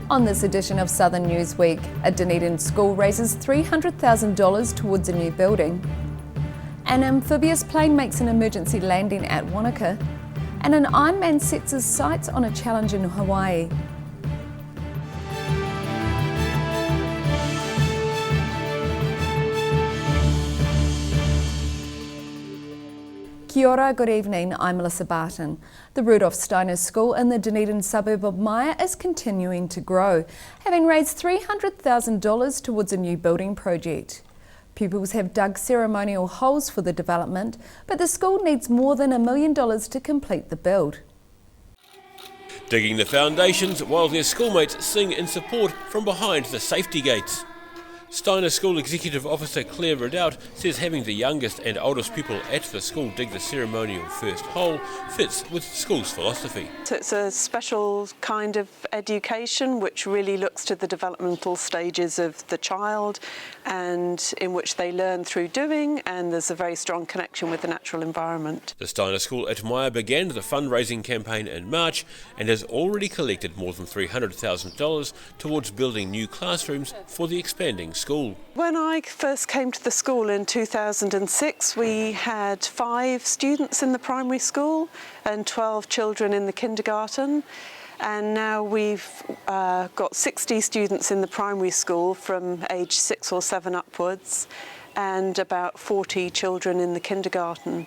On this edition of Southern Newsweek, a Dunedin school raises $300,000 towards a new building. An amphibious plane makes an emergency landing at Wanaka, and an Ironman sets his sights on a challenge in Hawaii. Kia ora, good evening, I'm Melissa Barton. The Rudolph Steiner School in the Dunedin suburb of Maya is continuing to grow, having raised $300,000 towards a new building project. Pupils have dug ceremonial holes for the development, but the school needs more than $1 million to complete the build. Digging the foundations while their schoolmates sing in support from behind the safety gates. Steiner School Executive Officer Claire Ridout says having the youngest and oldest people at the school dig the ceremonial first hole fits with the school's philosophy. So it's a special kind of education which really looks to the developmental stages of the child and in which they learn through doing, and there's a very strong connection with the natural environment. The Steiner School at Maya began the fundraising campaign in March and has already collected more than $300,000 towards building new classrooms for the expanding school. When I first came to the school in 2006, we had 5 students in the primary school and 12 children in the kindergarten, and now we've got 60 students in the primary school from age 6 or 7 upwards, and about 40 children in the kindergarten.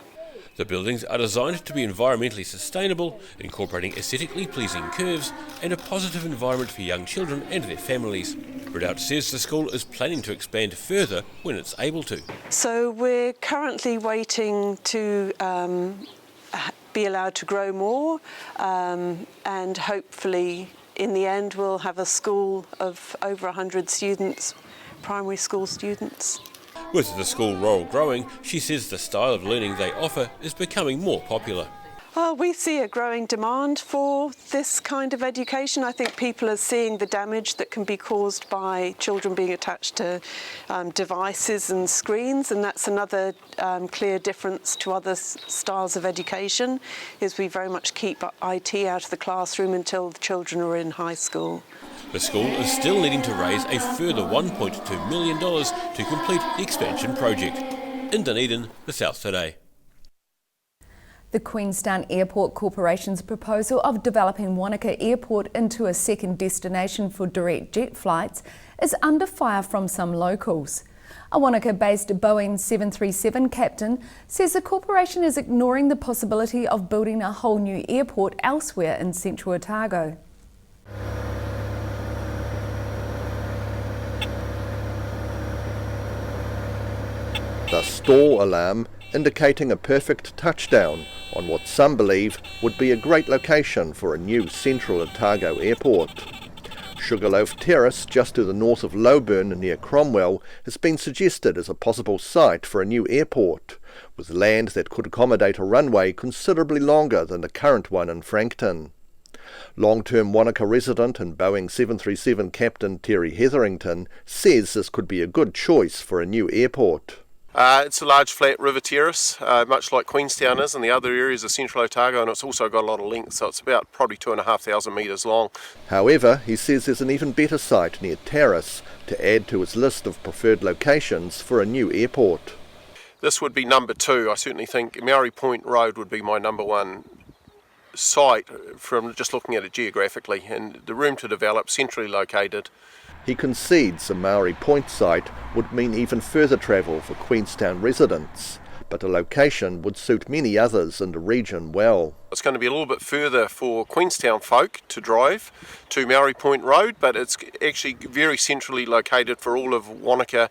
The buildings are designed to be environmentally sustainable, incorporating aesthetically pleasing curves and a positive environment for young children and their families. Ridout says the school is planning to expand further when it's able to. So we're currently waiting to be allowed to grow more, and hopefully in the end we'll have a school of over 100 students, primary school students. With the school roll growing, she says the style of learning they offer is becoming more popular. Well, we see a growing demand for this kind of education. I think people are seeing the damage that can be caused by children being attached to devices and screens, and that's another clear difference to other styles of education, is we very much keep IT out of the classroom until the children are in high school. The school is still needing to raise a further $1.2 million to complete the expansion project. In Dunedin, the South Today. The Queenstown Airport Corporation's proposal of developing Wanaka Airport into a second destination for direct jet flights is under fire from some locals. A Wanaka-based Boeing 737 captain says the corporation is ignoring the possibility of building a whole new airport elsewhere in central Otago. The stall alarm indicating a perfect touchdown on what some believe would be a great location for a new central Otago airport. Sugarloaf Terrace, just to the north of Loburn near Cromwell, has been suggested as a possible site for a new airport, with land that could accommodate a runway considerably longer than the current one in Frankton. Long-term Wanaka resident and Boeing 737 captain Terry Hetherington says this could be a good choice for a new airport. It's a large flat river terrace, much like Queenstown is and the other areas of central Otago, and it's also got a lot of length, so it's about probably 2,500 metres long. However, he says there's an even better site near Terrace to add to his list of preferred locations for a new airport. This would be number 2. I certainly think Maori Point Road would be my number 1 site from just looking at it geographically, and the room to develop, centrally located. He concedes the Maori Point site would mean even further travel for Queenstown residents, but a location would suit many others in the region well. It's going to be a little bit further for Queenstown folk to drive to Maori Point Road, but it's actually very centrally located for all of Wanaka,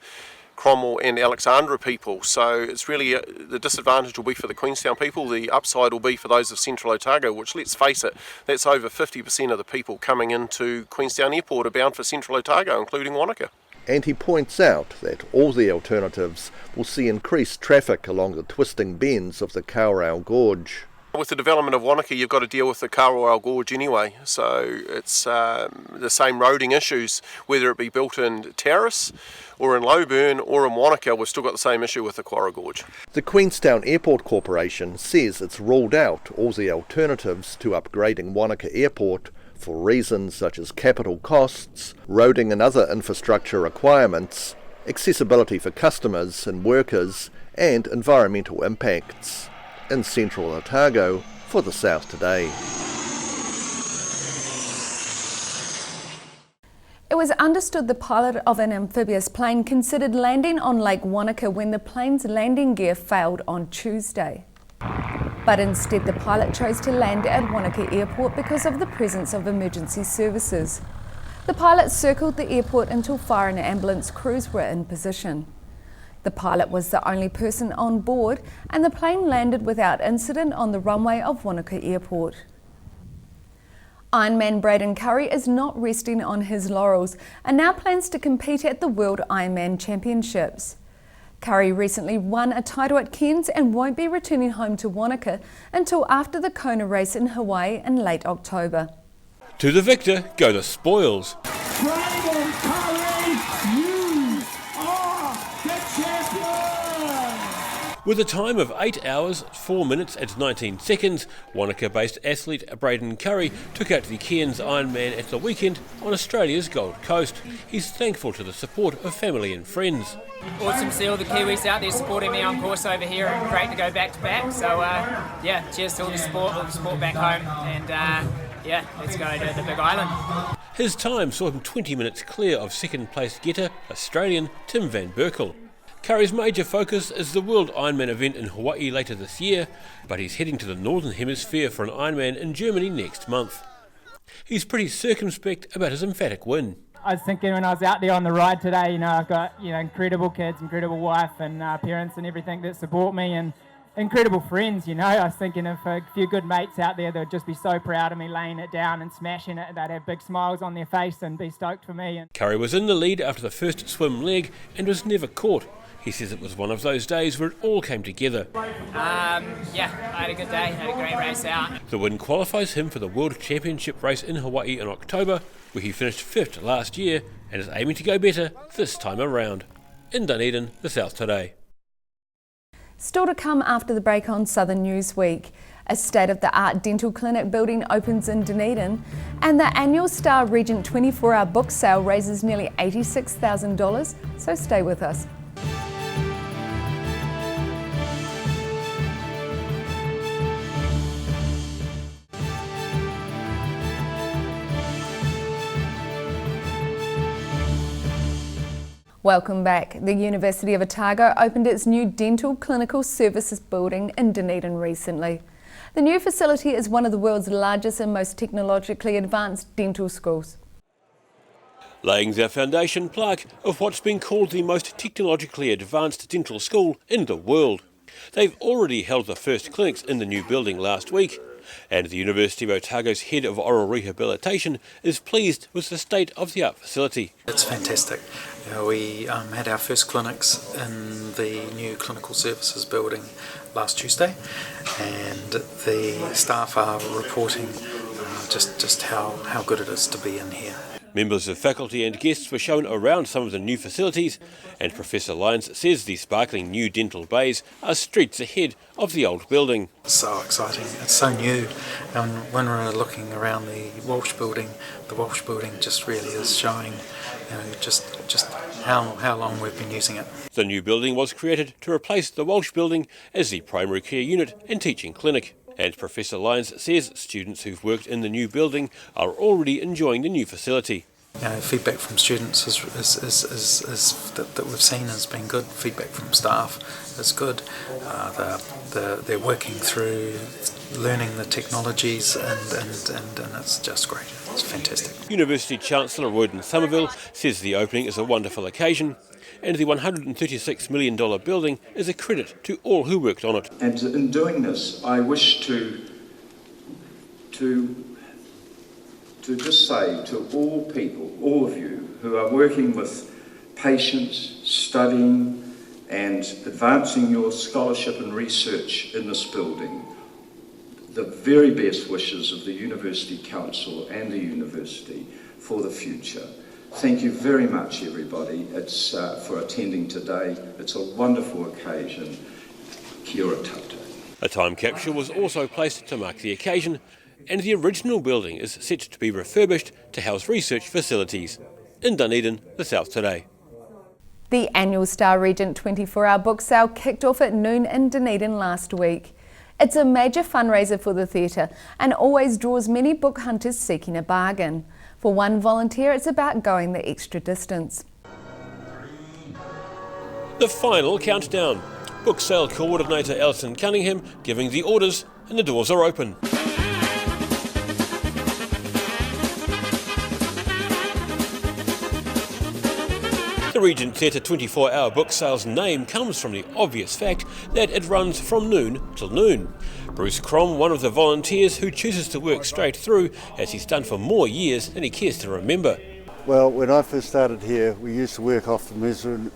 Cromwell and Alexandra people, so it's really the disadvantage will be for the Queenstown people, the upside will be for those of central Otago, which, let's face it, that's over 50% of the people coming into Queenstown Airport are bound for central Otago, including Wanaka. And he points out that all the alternatives will see increased traffic along the twisting bends of the Kawerau Gorge. With the development of Wanaka, you've got to deal with the Kawerau Gorge anyway, so it's the same roading issues, whether it be built in Terrace or in Loburn or in Wanaka, we've still got the same issue with the Kawerau Gorge. The Queenstown Airport Corporation says it's ruled out all the alternatives to upgrading Wanaka Airport For reasons such as capital costs, roading and other infrastructure requirements, accessibility for customers and workers, and environmental impacts. In central Otago, for the South Today. It was understood the pilot of an amphibious plane considered landing on Lake Wanaka when the plane's landing gear failed on Tuesday. But instead the pilot chose to land at Wanaka Airport because of the presence of emergency services. The pilot circled the airport until fire and ambulance crews were in position. The pilot was the only person on board and the plane landed without incident on the runway of Wanaka Airport. Ironman Braden Curry is not resting on his laurels and now plans to compete at the World Ironman Championships. Curry recently won a title at Cairns and won't be returning home to Wanaka until after the Kona race in Hawaii in late October. To the victor go the spoils. Braden Curry, you are the champion! With a time of 8 hours, 4 minutes and 19 seconds, Wanaka-based athlete Braden Curry took out the Cairns Ironman at the weekend on Australia's Gold Coast. He's thankful to the support of family and friends. Awesome to see all the Kiwis out there supporting me on course over here, and great to go back to back. So yeah, cheers to all the sport back home, and yeah, let's go to the Big Island. His time saw him 20 minutes clear of second place getter, Australian Tim van Berkel. Curry's major focus is the World Ironman event in Hawaii later this year, but he's heading to the Northern Hemisphere for an Ironman in Germany next month. He's pretty circumspect about his emphatic win. I was thinking when I was out there on the ride today, I've got incredible kids, incredible wife and parents and everything that support me, and incredible friends. I was thinking of a few good mates out there that would just be so proud of me laying it down and smashing it. They'd have big smiles on their face and be stoked for me. Curry was in the lead after the first swim leg and was never caught. He says it was one of those days where it all came together. Yeah, I had a good day, had a great race out. The win qualifies him for the World Championship race in Hawaii in October, where he finished 5th last year and is aiming to go better this time around. In Dunedin, the South Today. Still to come after the break on Southern News Week. A state-of-the-art dental clinic building opens in Dunedin, and the annual Star Regent 24-hour book sale raises nearly $86,000, so stay with us. Welcome back. The University of Otago opened its new Dental Clinical Services building in Dunedin recently. The new facility is one of the world's largest and most technologically advanced dental schools. Laying their foundation plaque of what's been called the most technologically advanced dental school in the world. They've already held the first clinics in the new building last week, and the University of Otago's head of oral rehabilitation is pleased with the state-of-the-art facility. It's fantastic. We had our first clinics in the new clinical services building last Tuesday, and the staff are reporting just how good it is to be in here. Members of faculty and guests were shown around some of the new facilities, and Professor Lyons says the sparkling new dental bays are streets ahead of the old building. So exciting, it's so new, and when we're looking around the Walsh building just really is showing just how long we've been using it. The new building was created to replace the Walsh building as the primary care unit and teaching clinic. And Professor Lyons says students who've worked in the new building are already enjoying the new facility. Feedback from students is that we've seen has been good. Feedback from staff is good. They're working through learning the technologies, and it's just great. It's fantastic. University Chancellor Royden Somerville says the opening is a wonderful occasion, and the $136 million building is a credit to all who worked on it. And in doing this, I wish to just say to all people, all of you who are working with patients, studying and advancing your scholarship and research in this building, the very best wishes of the University Council and the University for the future. Thank you very much, everybody. It's for attending today. It's a wonderful occasion. Kia ora tatou. A time capsule was also placed to mark the occasion, and the original building is set to be refurbished to house research facilities. In Dunedin, the South Today. The annual Star Regent 24-hour book sale kicked off at noon in Dunedin last week. It's a major fundraiser for the theatre and always draws many book hunters seeking a bargain. For one volunteer, it's about going the extra distance. The final countdown. Book sale coordinator Alison Cunningham giving the orders, and the doors are open. The Regent Theatre 24-hour book sale's name comes from the obvious fact that it runs from noon till noon. Bruce Crom, one of the volunteers who chooses to work straight through, as he's done for more years than he cares to remember. Well, when I first started here, we used to work off the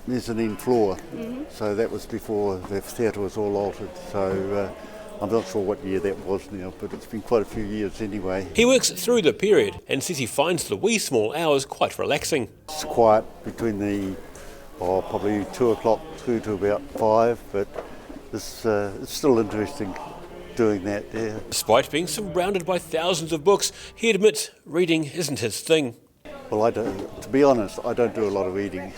mezzanine floor, so that was before the theatre was all altered, so I'm not sure what year that was now, but it's been quite a few years anyway. He works through the period and says he finds the wee small hours quite relaxing. It's quiet between the probably 2 o'clock through to about 5, but it's still interesting doing that, yeah. Despite being surrounded by thousands of books, he admits reading isn't his thing. Well, to be honest, I don't do a lot of reading.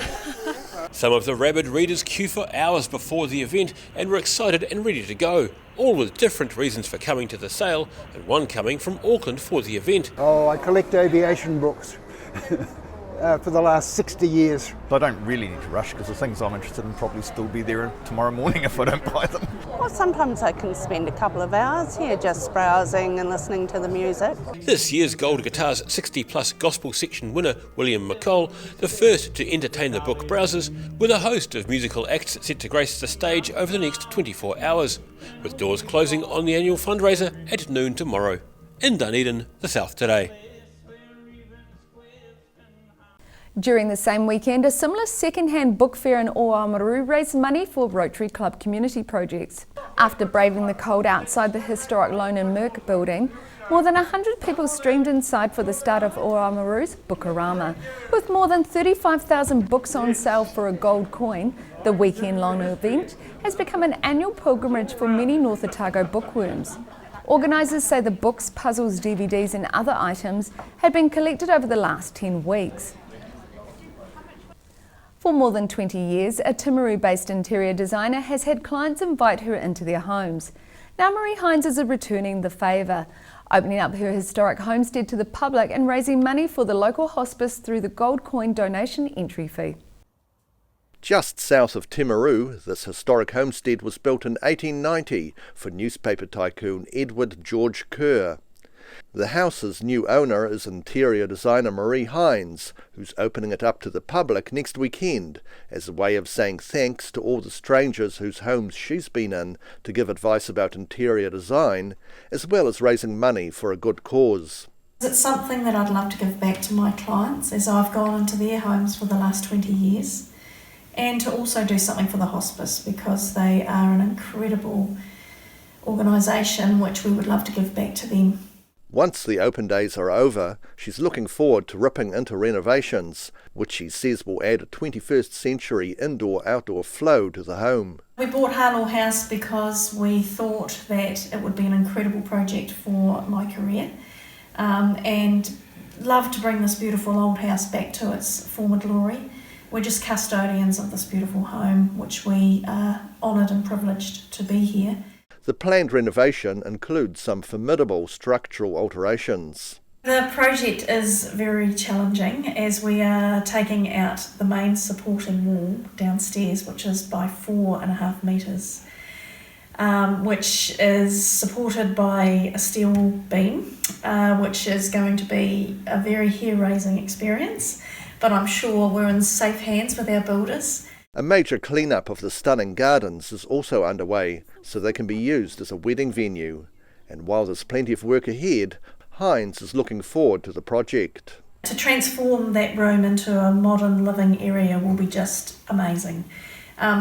Some of the rabid readers queue for hours before the event and were excited and ready to go, all with different reasons for coming to the sale, and one coming from Auckland for the event. Oh, I collect aviation books for the last 60 years. I don't really need to rush because the things I'm interested in probably still be there tomorrow morning if I don't buy them. Well, sometimes I can spend a couple of hours here just browsing and listening to the music. This year's Gold Guitar's 60-plus gospel section winner, William McColl, the first to entertain the book browsers, with a host of musical acts set to grace the stage over the next 24 hours, with doors closing on the annual fundraiser at noon tomorrow. In Dunedin, the South Today. During the same weekend, a similar second-hand book fair in Oamaru raised money for Rotary Club community projects. After braving the cold outside the historic Lone and Merck building, more than 100 people streamed inside for the start of Oamaru's Bookarama. With more than 35,000 books on sale for a gold coin, the weekend-long event has become an annual pilgrimage for many North Otago bookworms. Organisers say the books, puzzles, DVDs and other items had been collected over the last 10 weeks. For more than 20 years, a Timaru-based interior designer has had clients invite her into their homes. Now Marie Hines is returning the favour, opening up her historic homestead to the public and raising money for the local hospice through the gold coin donation entry fee. Just south of Timaru, this historic homestead was built in 1890 for newspaper tycoon Edward George Kerr. The house's new owner is interior designer Marie Hines, who's opening it up to the public next weekend as a way of saying thanks to all the strangers whose homes she's been in to give advice about interior design, as well as raising money for a good cause. It's something that I'd love to give back to my clients as I've gone into their homes for the last 20 years, and to also do something for the hospice because they are an incredible organisation which we would love to give back to them. Once the open days are over, she's looking forward to ripping into renovations, which she says will add a 21st century indoor-outdoor flow to the home. We bought Harlow House because we thought that it would be an incredible project for my career, and love to bring this beautiful old house back to its former glory. We're just custodians of this beautiful home, which we are honoured and privileged to be here. The planned renovation includes some formidable structural alterations. The project is very challenging as we are taking out the main supporting wall downstairs, which is by 4.5 metres, which is supported by a steel beam, which is going to be a very hair-raising experience, but I'm sure we're in safe hands with our builders. A major clean-up of the stunning gardens is also underway, so they can be used as a wedding venue. And while there's plenty of work ahead, Hines is looking forward to the project. To transform that room into a modern living area will be just amazing.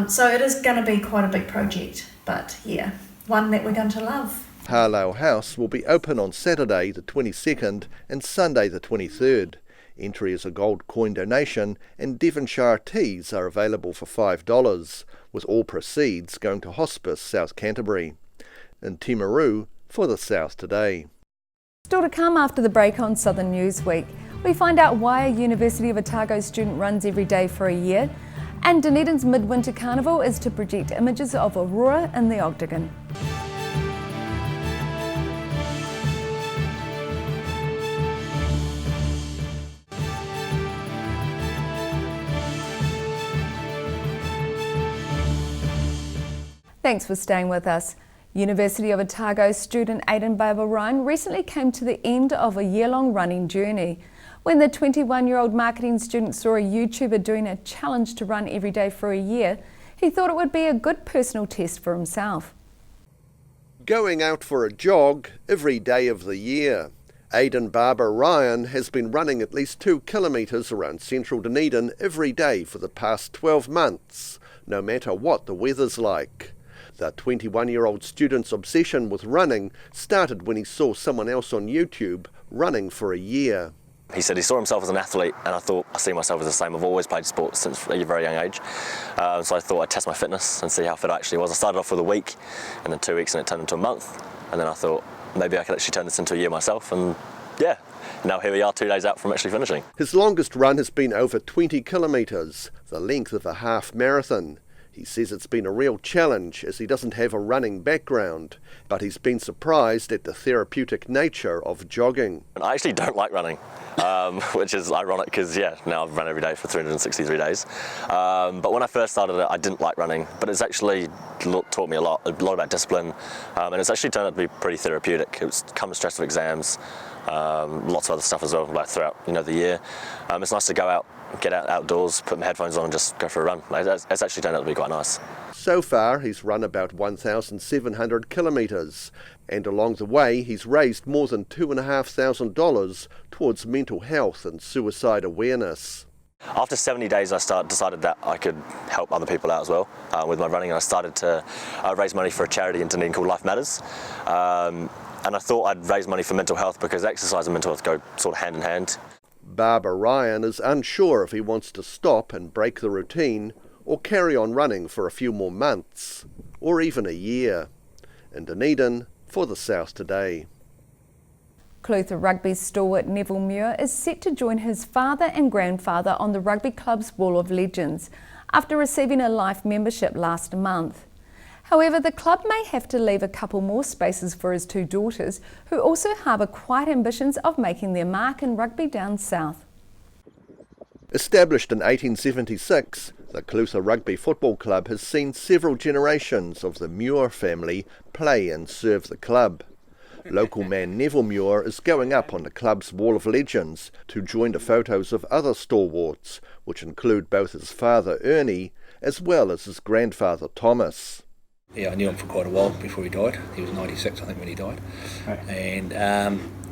So it is going to be quite a big project, but yeah, one that we're going to love. Harlow House will be open on Saturday the 22nd and Sunday the 23rd. Entry is a gold coin donation, and Devonshire teas are available for $5, with all proceeds going to Hospice South Canterbury. In Timaru, for the South Today. Still to come after the break on Southern News Week, we find out why a University of Otago student runs every day for a year, and Dunedin's Midwinter Carnival is to project images of Aurora in the Octagon. Thanks for staying with us. University of Otago student Aidan Ryan recently came to the end of a year-long running journey. When the 21-year-old marketing student saw a YouTuber doing a challenge to run every day for a year, he thought it would be a good personal test for himself. Going out for a jog every day of the year. Aidan Ryan has been running at least 2 kilometres around central Dunedin every day for the past 12 months, no matter what the weather's like. The 21-year-old student's obsession with running started when he saw someone else on YouTube running for a year. He said he saw himself as an athlete, and I thought I see myself as the same. I've always played sports since a very young age, so I thought I'd test my fitness and see how fit I actually was. I started off with a week, and then 2 weeks, and it turned into a month, and then I thought maybe I could actually turn this into a year myself, and yeah, now here we are 2 days out from actually finishing. His longest run has been over 20 kilometres, the length of a half marathon. He says it's been a real challenge as he doesn't have a running background, but he's been surprised at the therapeutic nature of jogging. I actually don't like running, which is ironic because, now I've run every day for 363 days. But when I first started it, I didn't like running, but it's actually taught me a lot about discipline, and it's actually turned out to be pretty therapeutic. It's come with stressful exams, lots of other stuff as well, like throughout the year. It's nice to go out, get out outdoors, put my headphones on and just go for a run. It's actually turned out to be quite nice. So far he's run about 1,700 kilometres, and along the way he's raised more than $2,500 towards mental health and suicide awareness. After 70 days I decided that I could help other people out as well with my running, and I started to raise money for a charity in Dunedin called Life Matters. And I thought I'd raise money for mental health because exercise and mental health go sort of hand in hand. Ryan is unsure if he wants to stop and break the routine or carry on running for a few more months or even a year. In Dunedin, for the South Today. Clutha Rugby stalwart Neville Muir is set to join his father and grandfather on the rugby club's Wall of Legends after receiving a life membership last month. However, the club may have to leave a couple more spaces for his 2 daughters, who also harbour quite ambitions of making their mark in rugby down south. Established in 1876, the Clutha Rugby Football Club has seen several generations of the Muir family play and serve the club. Local man Neville Muir is going up on the club's Wall of Legends to join the photos of other stalwarts, which include both his father Ernie as well as his grandfather Thomas. Yeah, I knew him for quite a while before he died. He was 96, I think, when he died. Right. And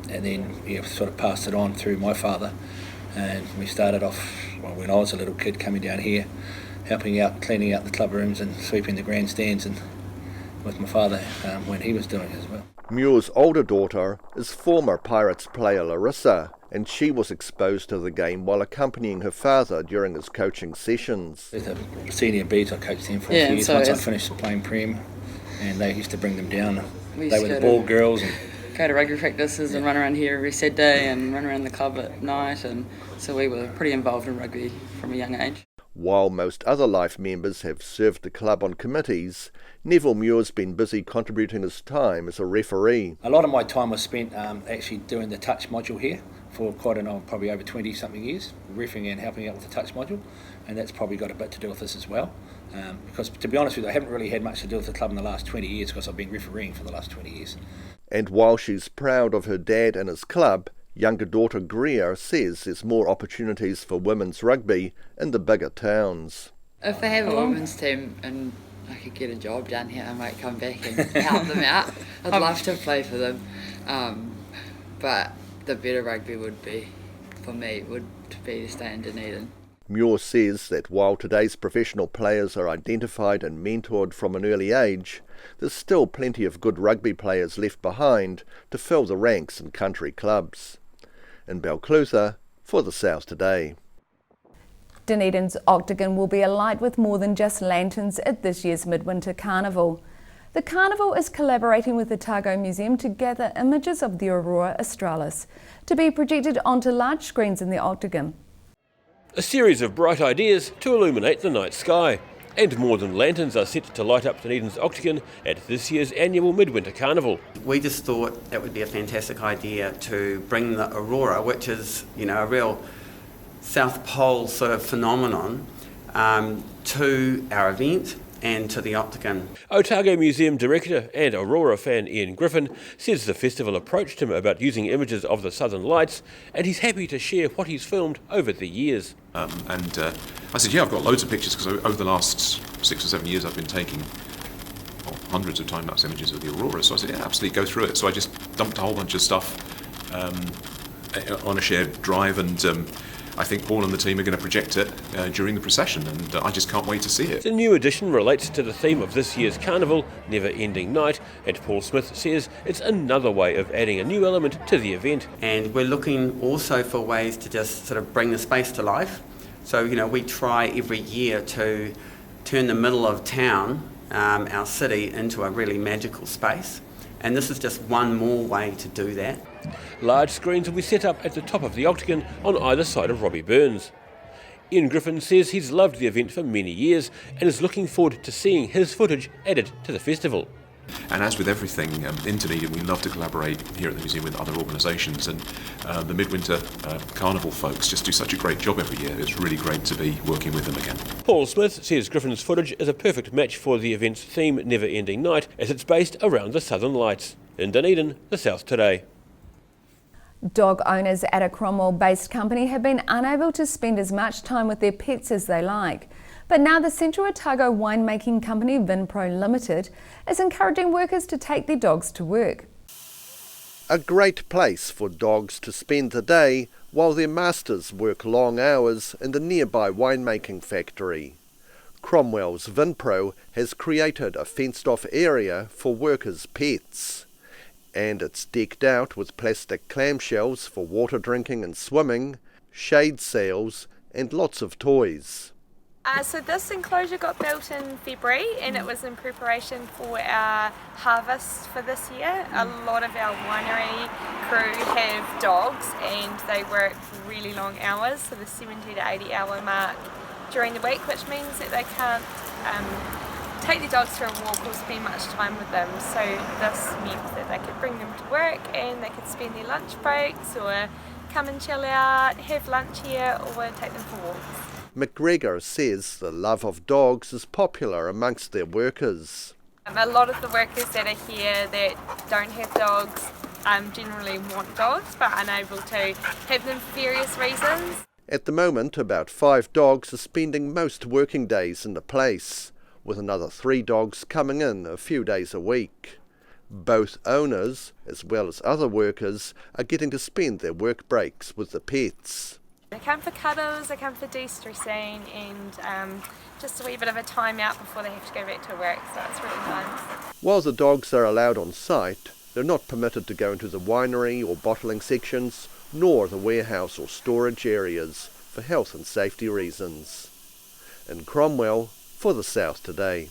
then sort of passed it on through my father. And we started off, when I was a little kid, coming down here, helping out, cleaning out the club rooms and sweeping the grandstands, and with my father when he was doing it as well. Muir's older daughter is former Pirates player Larissa, and she was exposed to the game while accompanying her father during his coaching sessions. The senior Bs, I coached them for a few years. Once I finished playing Prem, and they used to bring them down. They were the ball girls. And go to rugby practices and run around here every Saturday and run around the club at night, and so we were pretty involved in rugby from a young age. While most other Life members have served the club on committees, Neville Muir's been busy contributing his time as a referee. A lot of my time was spent actually doing the touch module here for quite probably over 20-something years, refereeing and helping out with the touch module, and that's probably got a bit to do with this as well. Because to be honest with you, I haven't really had much to do with the club in the last 20 years because I've been refereeing for the last 20 years. And while she's proud of her dad and his club, younger daughter Greer says there's more opportunities for women's rugby in the bigger towns. If they have a women's team and I could get a job down here, I might come back and help them out. I'd love to play for them, but the better rugby would be, for me, would be to stay in Dunedin. Muir says that while today's professional players are identified and mentored from an early age, there's still plenty of good rugby players left behind to fill the ranks in country clubs. In Clutha, for the South Today. Dunedin's Octagon will be alight with more than just lanterns at this year's Midwinter Carnival. The carnival is collaborating with the Otago Museum to gather images of the Aurora Australis to be projected onto large screens in the Octagon. A series of bright ideas to illuminate the night sky. And more than lanterns are set to light up Dunedin's Octagon at this year's annual Midwinter Carnival. We just thought it would be a fantastic idea to bring the Aurora, which is, a real South Pole sort of phenomenon, to our event and to the Octagon. Otago Museum Director and Aurora fan Ian Griffin says the festival approached him about using images of the Southern Lights, and he's happy to share what he's filmed over the years. I said, yeah, I've got loads of pictures, because over the last 6 or 7 years I've been taking hundreds of time-lapse images of the Aurora. So I said, yeah, absolutely, go through it. So I just dumped a whole bunch of stuff on a shared drive, and I think Paul and the team are going to project it during the procession, and I just can't wait to see it. The new edition relates to the theme of this year's carnival, Never Ending Night, and Paul Smith says it's another way of adding a new element to the event. And we're looking also for ways to just sort of bring the space to life. So, we try every year to turn the middle of town, our city, into a really magical space. And this is just one more way to do that. Large screens will be set up at the top of the Octagon on either side of Robbie Burns. Ian Griffin says he's loved the event for many years and is looking forward to seeing his footage added to the festival. And as with everything in Dunedin, we love to collaborate here at the museum with other organisations, and the Midwinter Carnival folks just do such a great job every year. It's really great to be working with them again. Paul Smith says Griffin's footage is a perfect match for the event's theme, Never Ending Night, as it's based around the Southern Lights. In Dunedin, the South Today. Dog owners at a Cromwell-based company have been unable to spend as much time with their pets as they like. But now the Central Otago winemaking company Vinpro Limited is encouraging workers to take their dogs to work. A great place for dogs to spend the day while their masters work long hours in the nearby winemaking factory. Cromwell's Vinpro has created a fenced-off area for workers' pets, and it's decked out with plastic clamshells for water drinking and swimming, shade sails and lots of toys. So this enclosure got built in February, and it was in preparation for our harvest for this year. A lot of our winery crew have dogs and they work really long hours, so the 70 to 80 hour mark during the week, which means that they can't take their dogs for a walk or spend much time with them. So this meant that they could bring them to work and they could spend their lunch breaks or come and chill out, have lunch here, or take them for walks. McGregor says the love of dogs is popular amongst their workers. A lot of the workers that are here that don't have dogs generally want dogs but are unable to have them for various reasons. At the moment, about 5 dogs are spending most working days in the place, with another 3 dogs coming in a few days a week. Both owners, as well as other workers, are getting to spend their work breaks with the pets. They come for cuddles, they come for de-stressing and just a wee bit of a time out before they have to go back to work, so it's really nice. While the dogs are allowed on site, they're not permitted to go into the winery or bottling sections, nor the warehouse or storage areas, for health and safety reasons. In Cromwell, for the South Today.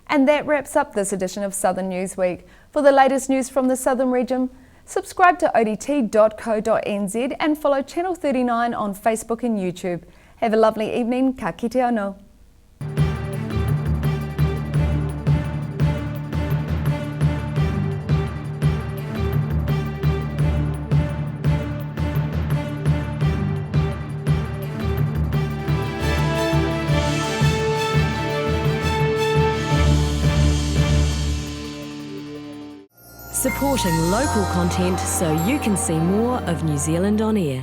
And that wraps up this edition of Southern Newsweek. For the latest news from the Southern region, subscribe to odt.co.nz and follow Channel 39 on Facebook and YouTube. Have a lovely evening. Ka kite anō. Supporting local content so you can see more of New Zealand on air.